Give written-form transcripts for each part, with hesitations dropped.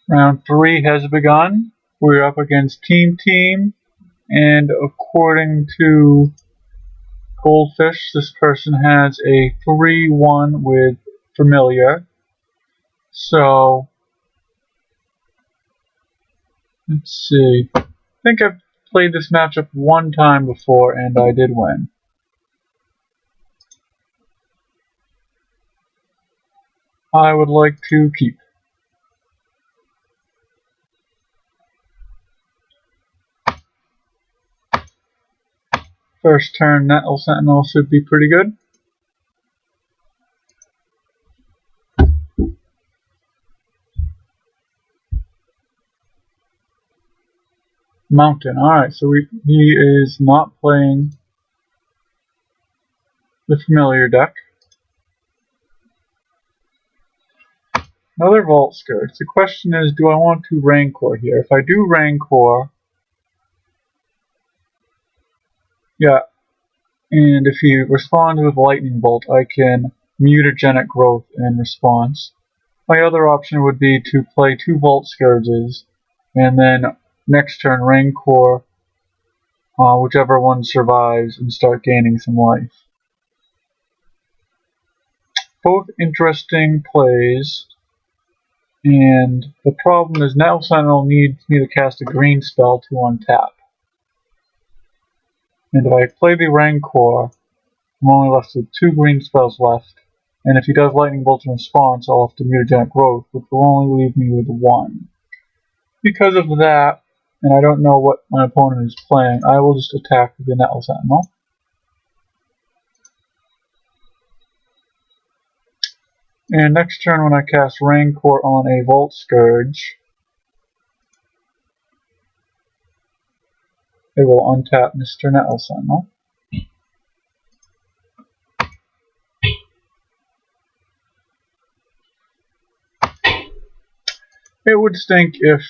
Round 3 has begun. We're up against Team, and according to Goldfish, this person has a 3-1 with Familiar. So, let's see. I think I've played this matchup one time before, and I did win. I would like to keep. First turn, Nettle Sentinel should be pretty good. Mountain. Alright, so he is not playing the Familiar deck. Another Vault Skirts. The question is, do I want to Rancor here? If I do Rancor, yeah, and if he responds with Lightning Bolt, I can Mutagenic Growth in response. My other option would be to play 2 Vault Scourges, and then next turn Rancor, whichever one survives, and start gaining some life. Both interesting plays. And the problem is Nettle Sentinel needs me to cast a green spell to untap. And if I play the Rancor, I'm only left with 2 green spells left. And if he does Lightning Bolt in response, I'll have to Mutagenic Growth, which will only leave me with 1. Because of that, and I don't know what my opponent is playing, I will just attack the Nettle Sentinel. And next turn when I cast Rancor on a Vault Scourge, it will untap Mr. Nettle Sentinel. It would stink if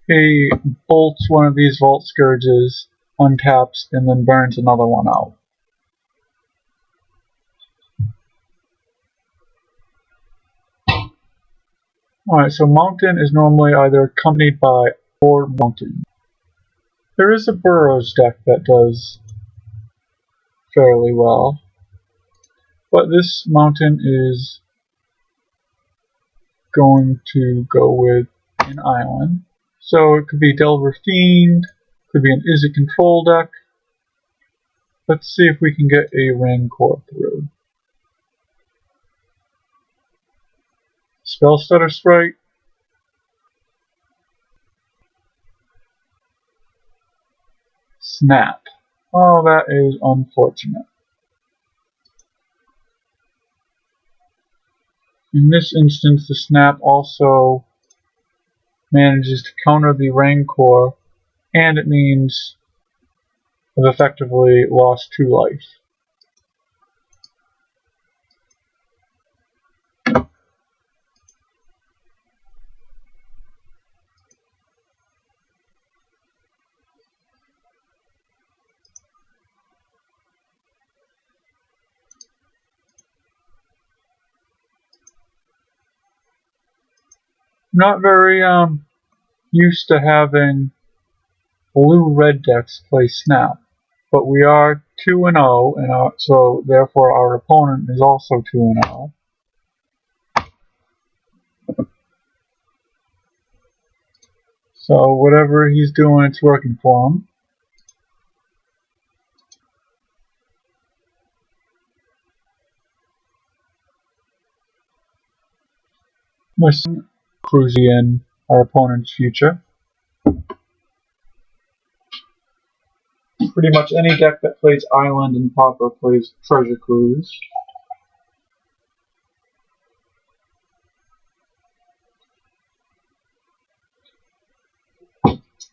he bolts one of these Vault Scourges, untaps, and then burns another one out. Alright, so Mountain is normally either accompanied by or Mountain. There is a Burrows deck that does fairly well, but this Mountain is going to go with an island. So it could be Delver Fiend, could be an Is It Control deck. Let's see if we can get a Rancor through. Spellstutter Sprite. Snap. Oh, that is unfortunate. In this instance, the Snap also manages to counter the Rancor, and it means I've effectively lost 2 life. Not very used to having blue-red decks play Snap, but we are 2-0, and so therefore our opponent is also 2-0. So whatever he's doing, it's working for him. Listen, cruising in our opponent's future. Pretty much any deck that plays Island and Pauper plays Treasure Cruise.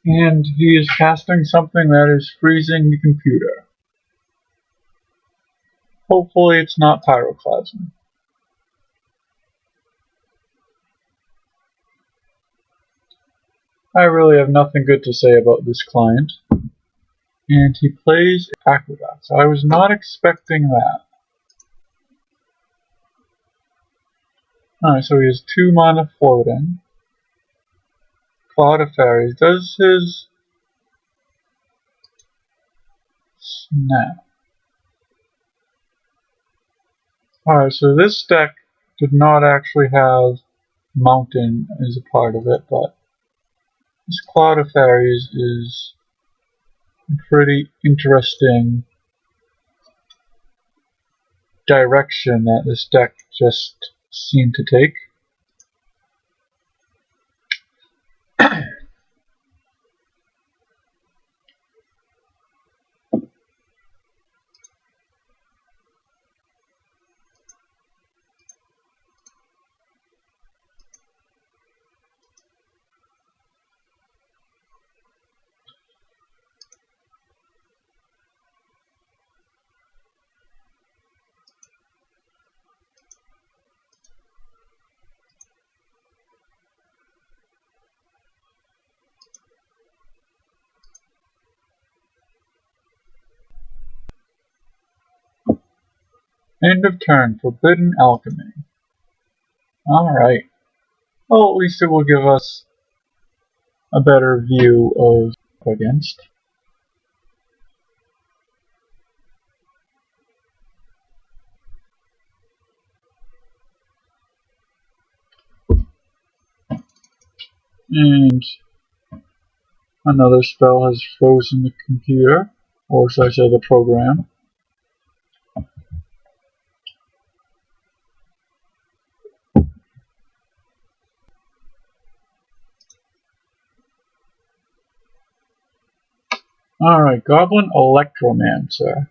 And he is casting something that is freezing the computer. Hopefully it's not Pyroclasm. I really have nothing good to say about this client. And he plays Aqueduct, so I was not expecting that. Alright, so he has 2 mana floating. Cloud of Fairies. Does his snap? Alright, so this deck did not actually have Mountain as a part of it, but this Cloud of Fairies is a pretty interesting direction that this deck just seemed to take. End of turn, Forbidden Alchemy. Alright. Well, at least it will give us a better view of against. And another spell has frozen the computer, or should I say the program. Alright, Goblin Electromancer.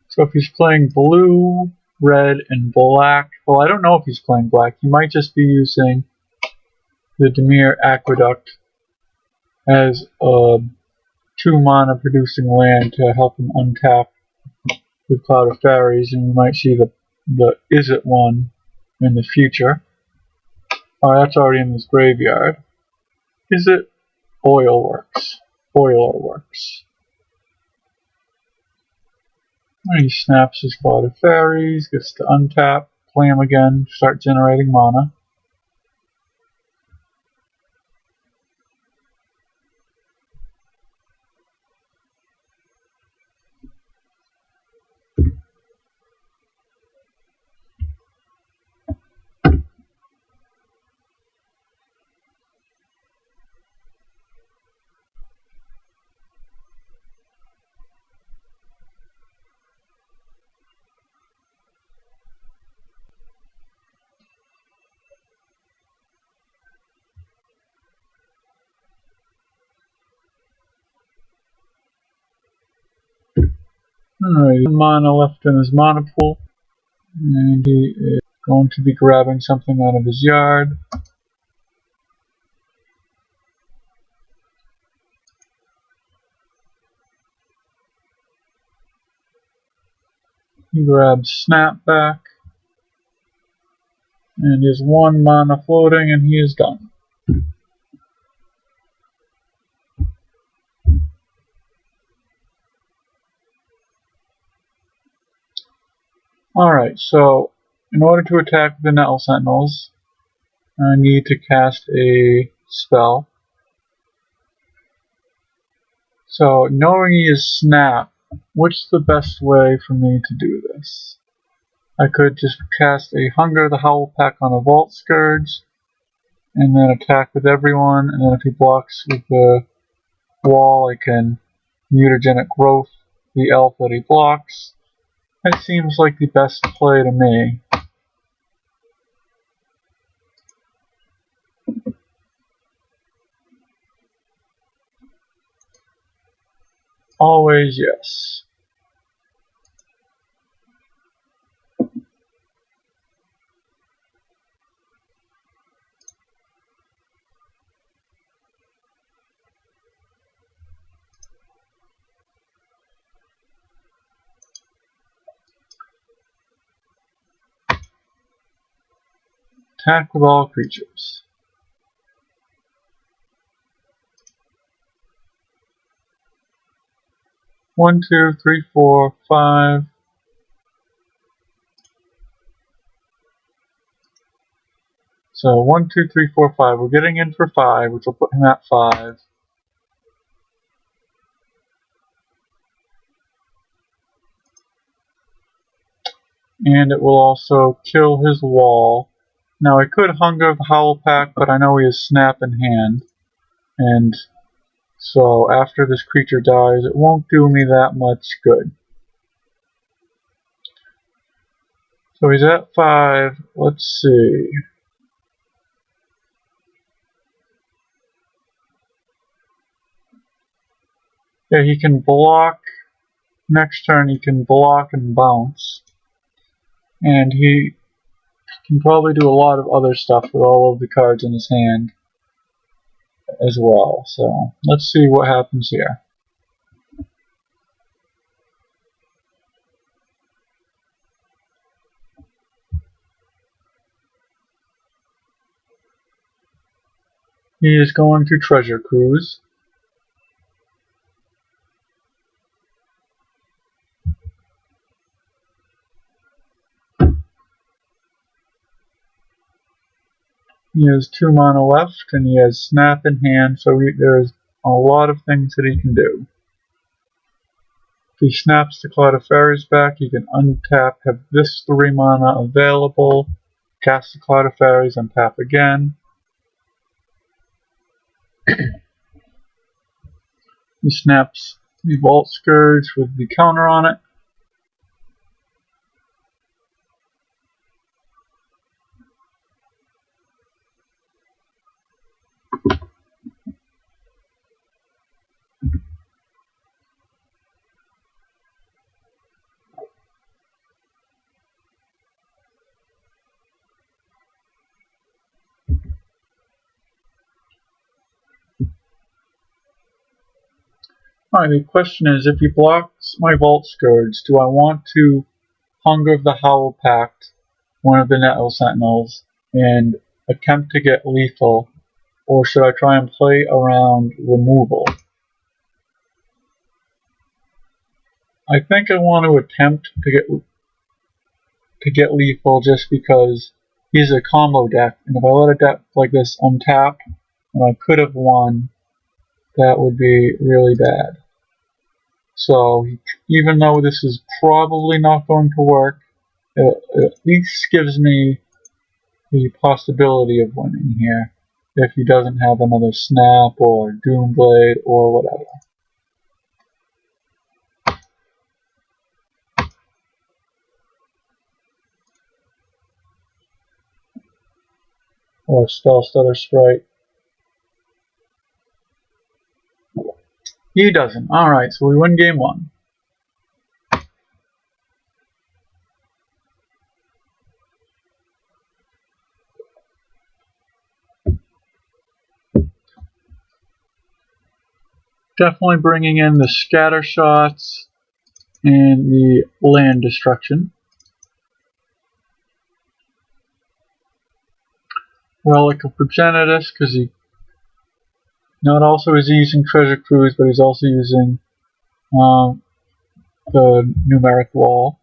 So if he's playing blue, red, and black, well, I don't know if he's playing black. He might just be using the Dimir Aqueduct as a 2-mana producing land to help him untap with Cloud of Fairies, and we might see the Is It one in the future. That's already in his graveyard. Is It Oilworks? Boiler Works. He snaps his Cloud of Fairies, gets to untap, play him again, start generating mana. Alright, 1 mana left in his mana pool, and he is going to be grabbing something out of his yard. He grabs Snapback, and he has 1 mana floating, and he is done. Alright, so in order to attack the Nettle Sentinels, I need to cast a spell. So, knowing he is Snap, what's the best way for me to do this? I could just cast a Hunger the Howl Pack on a Vault Scourge, and then attack with everyone, and then if he blocks with the wall, I can Mutagenic Growth the elf that he blocks. That seems like the best play to me. Always yes. Attack with all creatures. One, two, three, four, 5. So 1, 2, 3, 4, 5. We're getting in for 5, which will put him at 5. And it will also kill his wall. Now I could Hunger the Howl Pact, but I know he has Snap in hand. And so after this creature dies, it won't do me that much good. So he's at 5. Let's see. Yeah, he can block. Next turn he can block and bounce. And he can probably do a lot of other stuff with all of the cards in his hand as well. So let's see what happens here. He is going to Treasure Cruise. He has 2 mana left, and he has Snap in hand, so there's a lot of things that he can do. If he snaps the Cloud of Fairies back, he can untap, have this 3 mana available, cast the Cloud of Fairies, untap again. He snaps the Vault Scourge with the counter on it. Alright, the question is, if he blocks my Vault Scourge, do I want to Hunger of the Howl Pact, one of the Nettle Sentinels, and attempt to get lethal, or should I try and play around removal? I think I want to attempt to get lethal just because he's a combo deck, and if I let a deck like this untap and I could have won, that would be really bad. So even though this is probably not going to work, it at least gives me the possibility of winning here if he doesn't have another Snap or Doomblade or whatever. Or Spell Stutter Strike. He doesn't. Alright, so we win game 1. Definitely bringing in the Scatter Shots and the Land Destruction. Relic of Progenitus, because he not also is he using Treasure Cruise, but he's also using the Numeric Wall.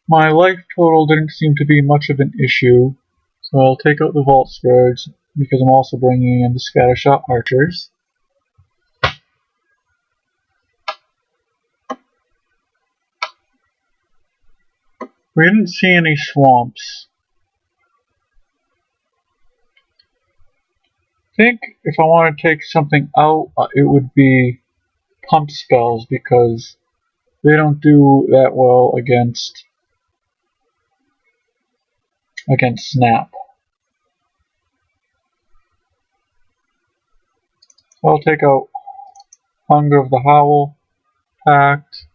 My life total didn't seem to be much of an issue, so I'll take out the Vault Scourge because I'm also bringing in the Scattershot Archers. We didn't see any swamps. I think if I want to take something out, it would be Pump Spells because they don't do that well against Snap. So I'll take out Hunger of the Howl Pact.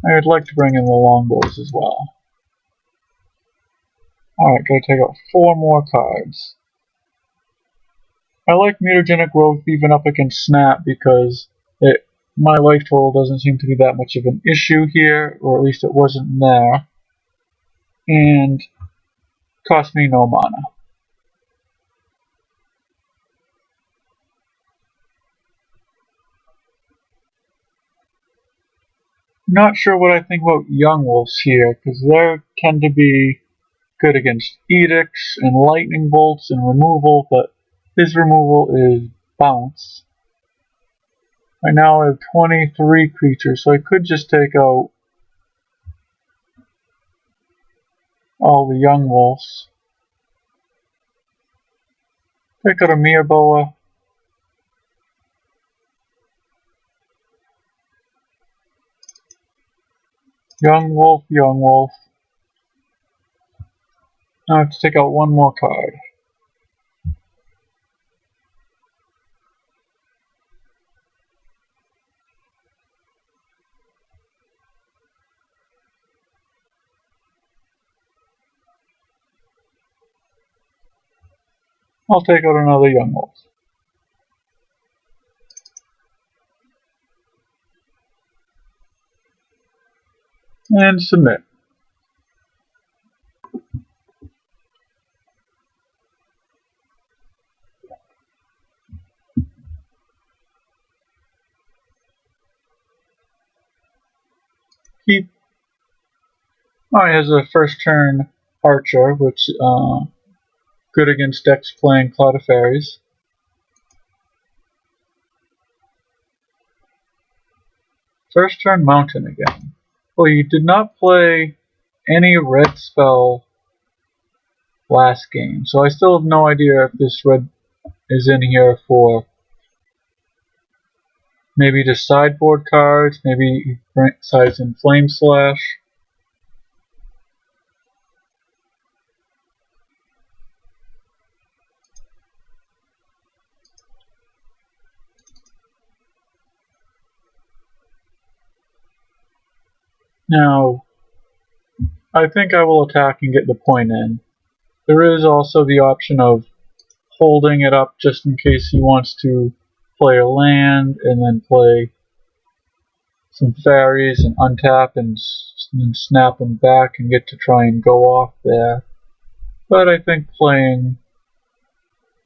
I'd like to bring in the Longbows as well. Alright, gotta take out 4 more cards. I like Mutagenic Growth even up against Snap because my life total doesn't seem to be that much of an issue here, or at least it wasn't there. And cost me no mana. Not sure what I think about Young Wolves here, because they tend to be good against edicts and lightning bolts and removal, but his removal is bounce. Right now I have 23 creatures, so I could just take out all the young wolves. Take out a Mirboa. Young wolf, young wolf. Now I have to take out one more card. I'll take out another young wolf. And submit. Keep. Oh, he has a first turn Archer, which good against decks playing Cloud of Fairies. First turn Mountain again. Well, you did not play any red spell last game, so I still have no idea if this red is in here for maybe just sideboard cards, maybe size in Flame Slash. Now, I think I will attack and get the point in. There is also the option of holding it up just in case he wants to play a land and then play some fairies and untap and snap them back and get to try and go off there. But I think playing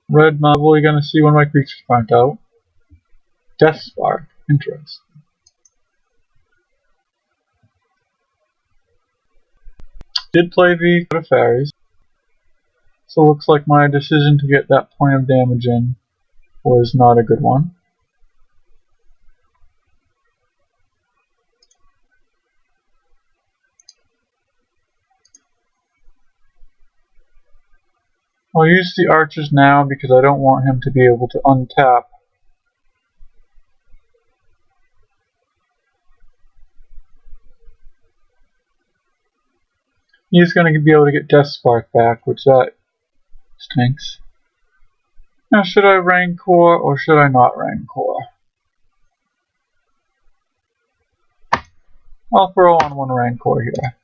red, I'm probably going to see one of my creatures find out. Death Spark. Interesting. Did play the Cloud of Fairies. So it looks like my decision to get that point of damage in was not a good one. I'll use the archers now because I don't want him to be able to untap. He's going to be able to get Death Spark back, which that stinks. Now, should I Rancor or should I not Rancor? I'll throw on one Rancor here.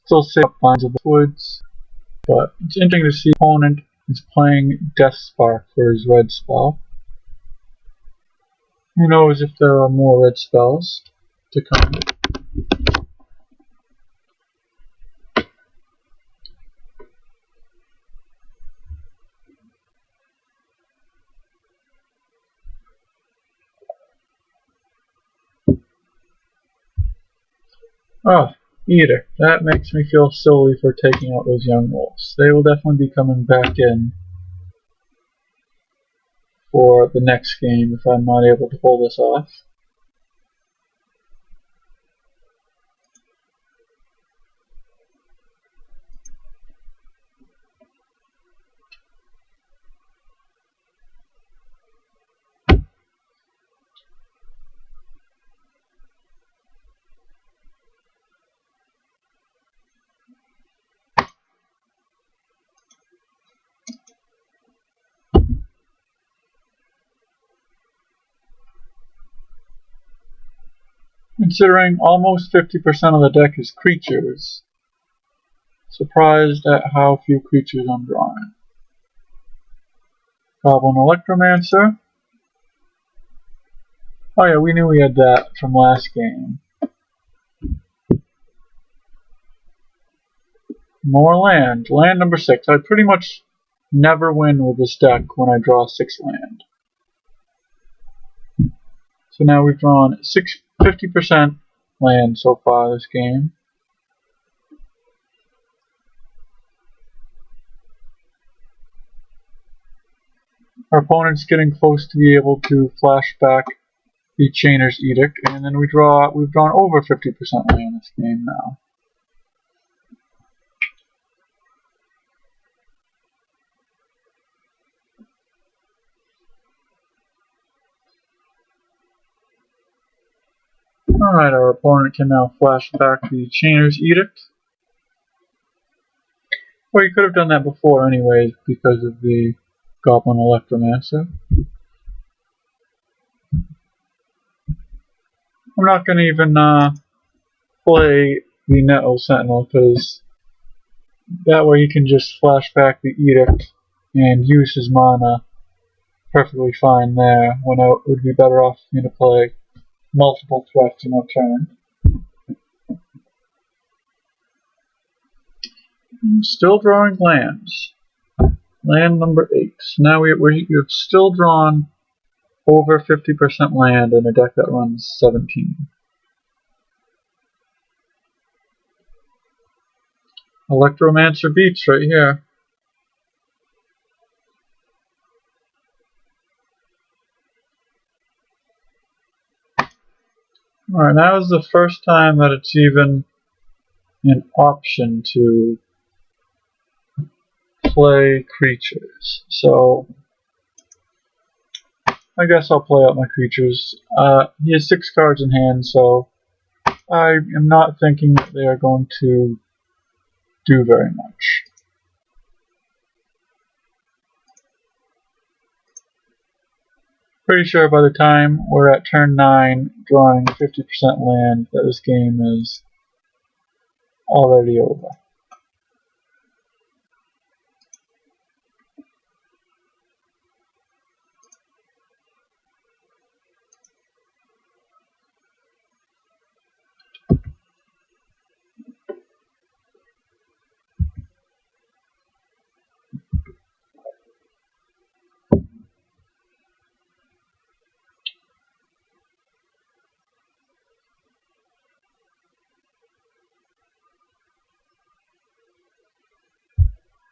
Still save up lines of the woods, but it's interesting to see the opponent is playing Death Spark for his red spell. Who knows if there are more red spells to come. Oh, Edict. That makes me feel silly for taking out those young wolves. They will definitely be coming back in for the next game if I'm not able to pull this off. Considering almost 50% of the deck is creatures, surprised at how few creatures I'm drawing. Goblin Electromancer. Oh yeah, we knew we had that from last game. More land. Land number 6. I pretty much never win with this deck when I draw 6 land. So now we've drawn 50% land so far this game. Our opponent's getting close to be able to flash back the Chainer's Edict, and then we've drawn over 50% land this game now. Alright, our opponent can now flash back the Chainer's Edict. Well, you could have done that before anyways because of the Goblin Electromancer. I'm not going to even play the Nettle Sentinel because that way he can just flash back the Edict and use his mana perfectly fine there, when it would be better off for me to play multiple threats in a turn. Still drawing lands. Land number 8. Now we've still drawn over 50% land in a deck that runs 17. Electromancer beats right here. Alright, now is the first time that it's even an option to play creatures. So I guess I'll play out my creatures. He has 6 cards in hand, so I am not thinking that they are going to do very much. Pretty sure by the time we're at turn 9, drawing 50% land, that this game is already over.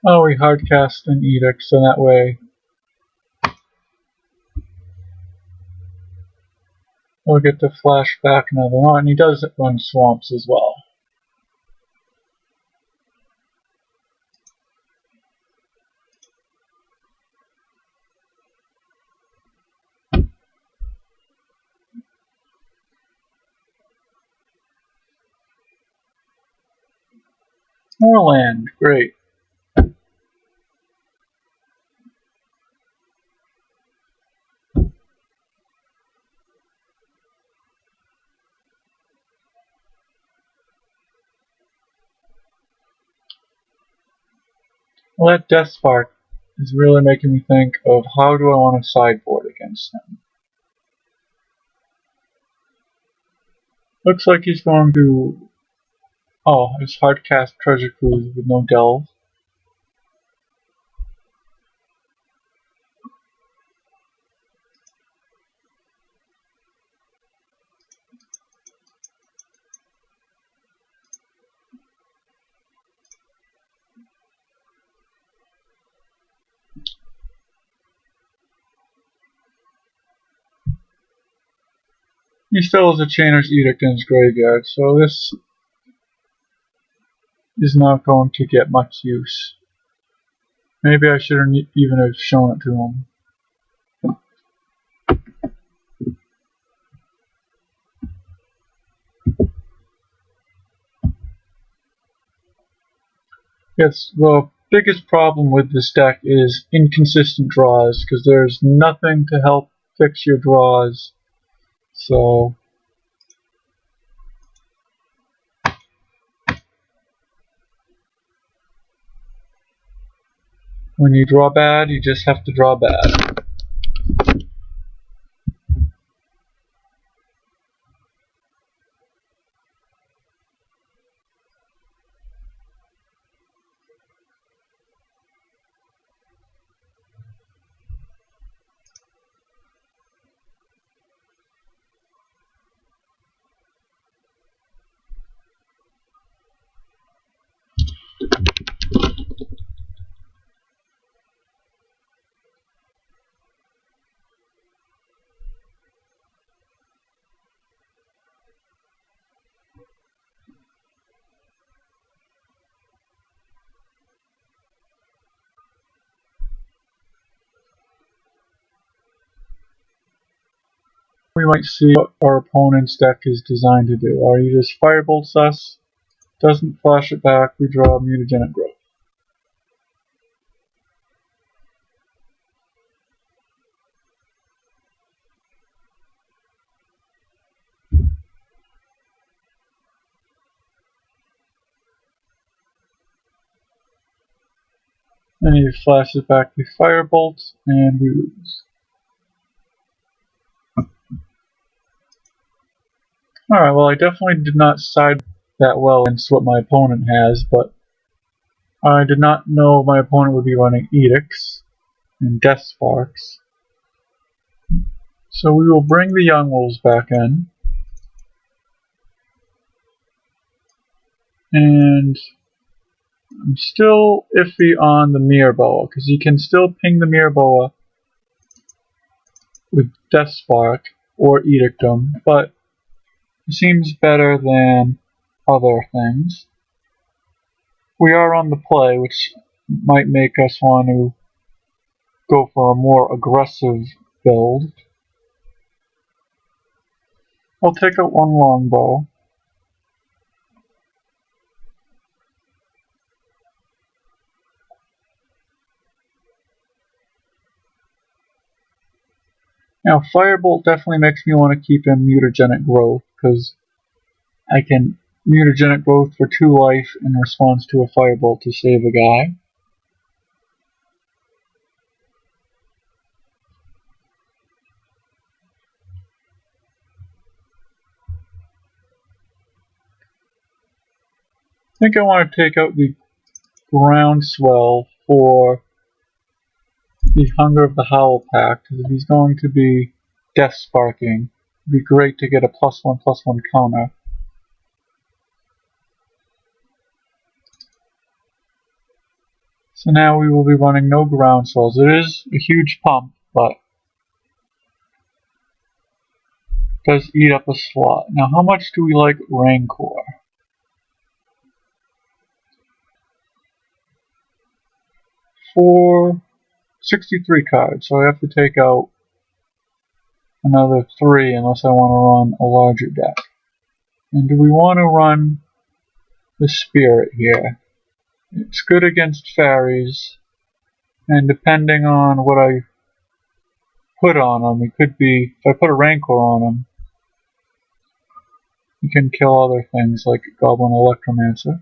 Oh, we hardcast an Edict, so that way we'll get to flash back another one. And he does run swamps as well. More land, great. Well, that Death Spark is really making me think of how do I want to sideboard against him. Looks like he's going to... Oh, it's hardcast Treasure Cruise with no delve. He still has a Chainer's Edict in his graveyard, so this is not going to get much use. Maybe I shouldn't even have shown it to him. Yes, the biggest problem with this deck is inconsistent draws, because there's nothing to help fix your draws. So when you draw bad, you just have to draw bad. We might see what our opponent's deck is designed to do. Or he just firebolts us, doesn't flash it back, we draw mutagenic growth. And he flashes back the firebolt, and we lose. Alright, well I definitely did not side that well against what my opponent has, but I did not know my opponent would be running Edicts and Death Sparks. So we will bring the Young Wolves back in. And I'm still iffy on the Mirror Boa, because you can still ping the Mirror Boa with Death Spark or Edictum, but it seems better than other things. We are on the play, which might make us want to go for a more aggressive build. I'll take out one longbow. Now, Firebolt definitely makes me want to keep in Mutagenic Growth, because I can Mutagenic Growth for 2 life in response to a Firebolt to save a guy. I think I want to take out the Groundswell for the Hunger of the Howl Pact, because if he's going to be Death Sparking, it'd be great to get a +1/+1 counter. So now we will be running no Groundswells. It is a huge pump, but it does eat up a slot. Now how much do we like Rancor? For 63 cards, so I have to take out another 3 unless I want to run a larger deck. And do we want to run the Spirit here? It's good against fairies, and depending on what I put on them, it could be, if I put a Rancor on them, you can kill other things like Goblin Electromancer.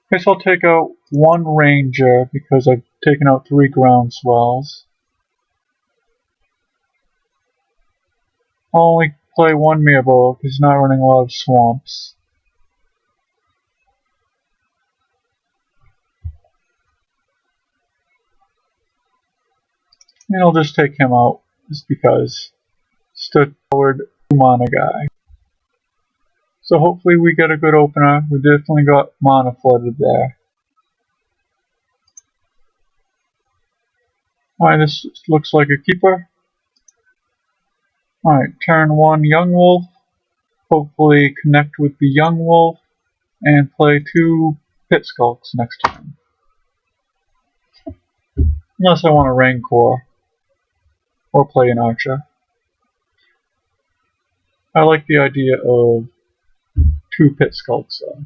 Guess I'll take out 1 Ranger because I've taken out 3 Groundswells. I'll only play 1 Mirror because he's not running a lot of swamps. And I'll just take him out just because. Stood forward 2 mana guy. So hopefully we get a good opener. We definitely got mana flooded there. Alright, this looks like a keeper. Alright, turn 1 Young Wolf. Hopefully connect with the Young Wolf and play 2 Pit Skulks next turn. Unless I want a Rancor or play an Archer. I like the idea of 2 Pit Skulks though.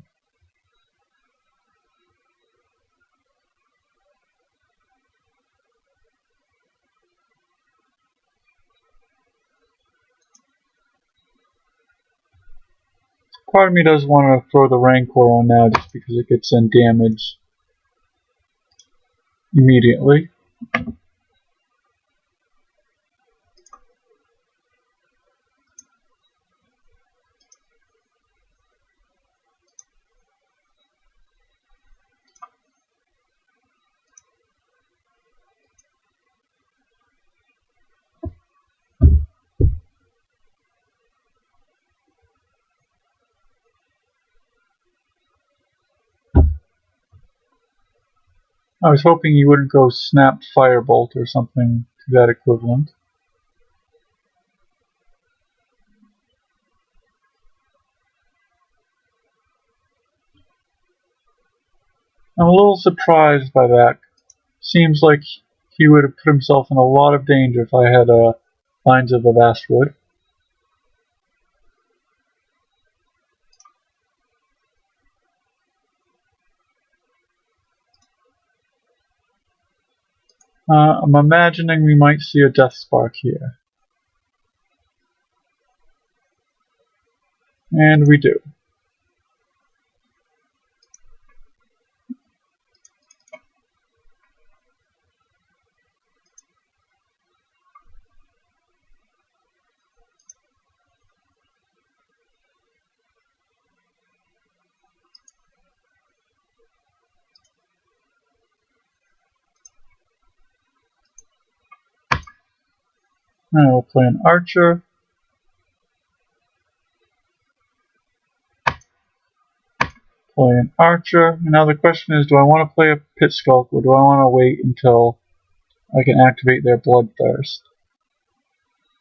Part of me does want to throw the Rancor on now just because it gets in damage immediately. I was hoping you wouldn't go Snapped Firebolt or something to that equivalent. I'm a little surprised by that. Seems like he would have put himself in a lot of danger if I had Lines of the Vastwood. I'm imagining we might see a Death Spark here. And we do. Now we'll play an Archer. Play an Archer. And now the question is, do I want to play a Pit Skulk or do I want to wait until I can activate their Bloodthirst?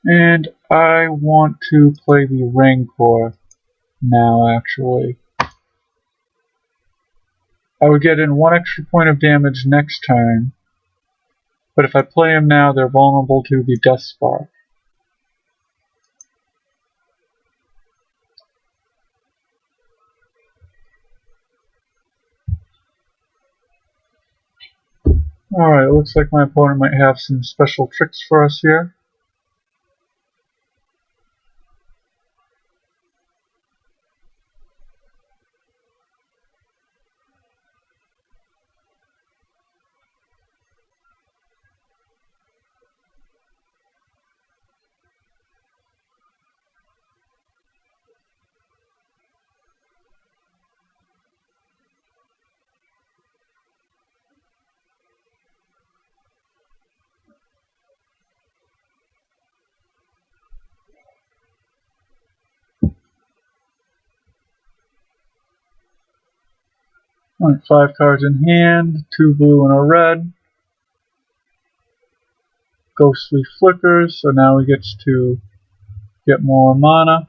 And I want to play the Rancor now, actually. I would get in 1 extra point of damage next turn, but if I play him now, they're vulnerable to the Death Spark. Alright, it looks like my opponent might have some special tricks for us here. Alright, 5 cards in hand, 2 blue and a red. Ghostly Flickers, so now he gets to get more mana.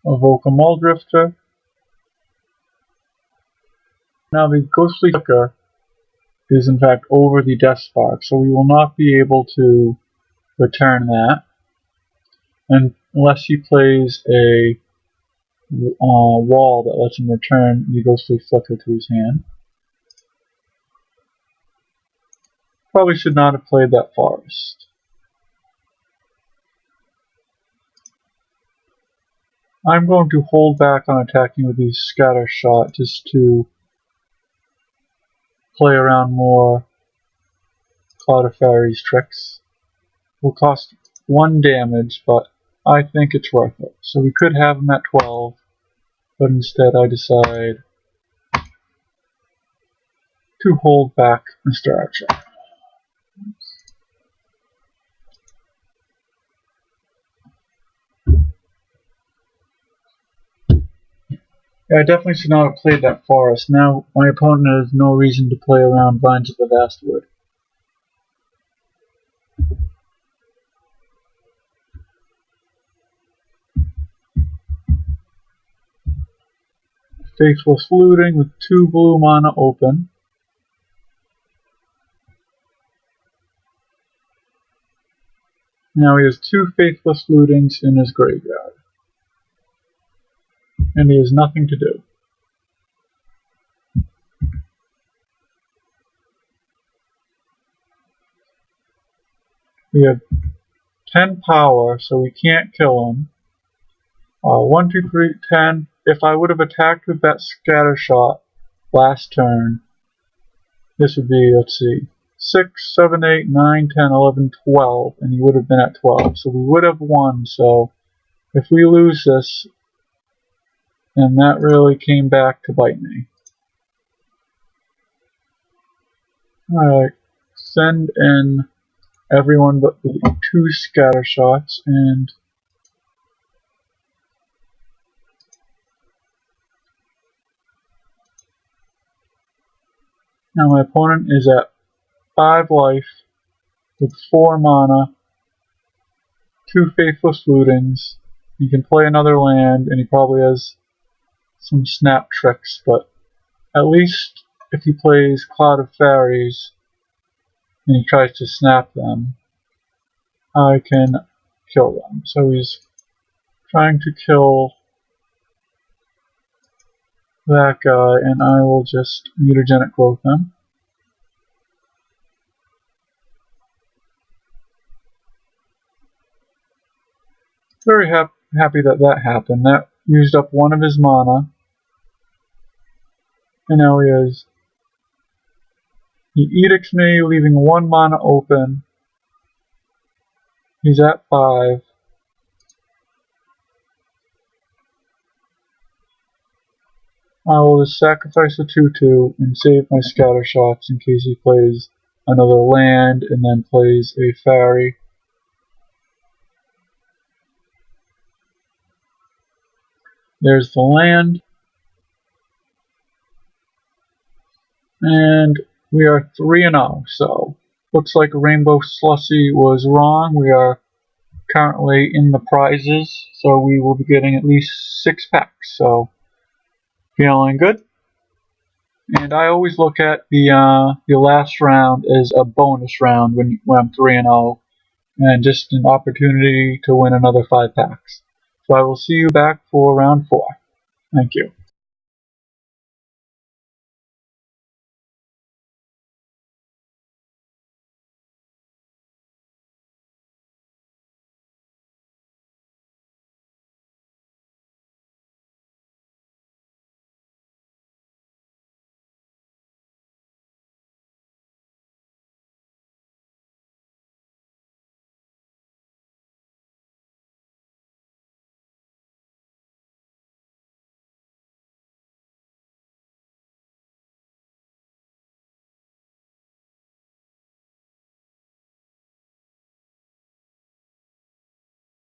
Evoke a Muldrifter. Now the Ghostly Flicker is in fact over the Death Spark, so we will not be able to return that unless he plays a wall that lets him return the Ghostly Flicker to his hand. Probably should not have played that Forest. I'm going to hold back on attacking with these Scatter Shot just to play around more Cloud of Fairies tricks. Will cost 1 damage, but I think it's worth it. So we could have him at 12, but instead I decide to hold back Mr. Archer. Yeah, I definitely should not have played that Forest. Now my opponent has no reason to play around Vines of the Vastwood. Faithless Looting with 2 blue mana open. Now he has 2 Faithless Lootings in his graveyard. And he has nothing to do. We have 10 power, so we can't kill him. 1, 2, 3, 10. If I would have attacked with that Scatter Shot last turn, this would be, let's see, 6, 7, 8, 9, 10, 11, 12, and he would have been at 12. So we would have won, so if we lose this, then that really came back to bite me. Alright, send in everyone but the 2 Scatter Shots, and now my opponent is at 5 life with 4 mana 2 Faithless Lootings. He can play another land, and he probably has some snap tricks, but at least if he plays Cloud of Fairies and he tries to snap them, I can kill them. So he's trying to kill that guy, and I will just Mutagenic Growth him. Very happy that that happened. That used up one of his mana. And now he edicts me, leaving 1 mana open. He's at 5. I will just sacrifice a 2/2 and save my scatter shots in case he plays another land and then plays a fairy. There's the land. And we are 3-0, so looks like Rainbow Slushy was wrong. We are currently in the prizes, so we will be getting at least 6 packs, so feeling good. And I always look at the last round as a bonus round when I'm 3-0, and just an opportunity to win another 5 packs. So I will see you back for round 4. Thank you.